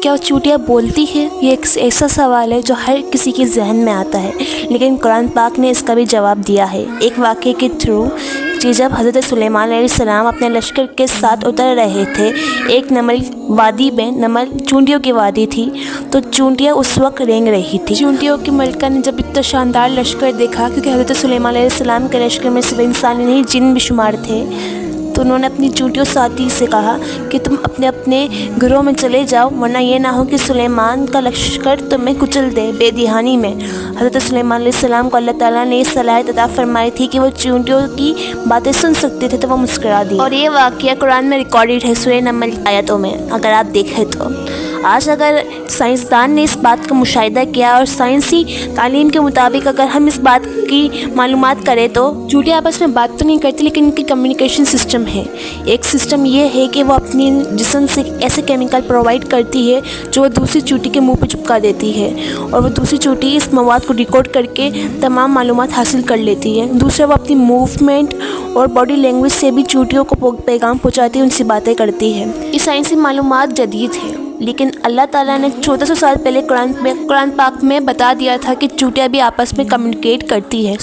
کیا چونٹیاں بولتی ہے؟ یہ ایک ایسا سوال ہے جو ہر کسی کے ذہن میں آتا ہے، لیکن قرآن پاک نے اس کا بھی جواب دیا ہے ایک واقعے کے تھرو کہ جب حضرت سلیمان علیہ السلام اپنے لشکر کے ساتھ اتر رہے تھے ایک نمل وادی میں، نمل چونٹیوں کی وادی تھی، تو چونٹیاں اس وقت رینگ رہی تھی۔ چونٹیوں کی ملکہ نے جب اتنا شاندار لشکر دیکھا، کیونکہ حضرت سلیمان علیہ السلام کے لشکر میں صرف انسان نہیں جن بھی شمار تھے، تو انہوں نے اپنی چونٹیوں ساتھی سے کہا کہ تم اپنے اپنے گھروں میں چلے جاؤ، ورنہ یہ نہ ہو کہ سلیمان کا لشکر تمہیں کچل دے بے دہانی میں۔ حضرت سلیمان علیہ السلام کو اللہ تعالیٰ نے یہ صلاحیت عطا فرمائی تھی کہ وہ چونٹیوں کی باتیں سن سکتے تھے، تو وہ مسکرا دی، اور یہ واقعہ قرآن میں ریکارڈڈ ہے سورہ نمل کی آیتوں میں، اگر آپ دیکھیں تو۔ آج اگر سائنسدان نے اس بات کا مشاہدہ کیا اور سائنسی تعلیم کے مطابق اگر ہم اس بات کی معلومات کریں تو چونٹیاں آپس میں بات تو نہیں کرتی، لیکن ان کی کمیونیکیشن سسٹم ہے۔ ایک سسٹم یہ ہے کہ وہ اپنی جسم سے ایسے کیمیکل پرووائڈ کرتی ہے جو وہ دوسری چونٹی کے منہ پہ چپکا دیتی ہے، اور وہ دوسری چونٹی اس مواد کو ڈیکوڈ کر کے تمام معلومات حاصل کر لیتی ہے۔ دوسرا، وہ اپنی موومنٹ اور باڈی لینگویج سے بھی چونٹیوں کو پیغام پہنچاتی ہے، ان سے باتیں کرتی ہے۔ یہ سائنسی معلومات جدید ہے، لیکن اللہ تعالیٰ نے 1400 سال پہلے قرآن پاک میں بتا دیا تھا کہ چونٹیاں بھی آپس میں کمیونیکیٹ کرتی ہے۔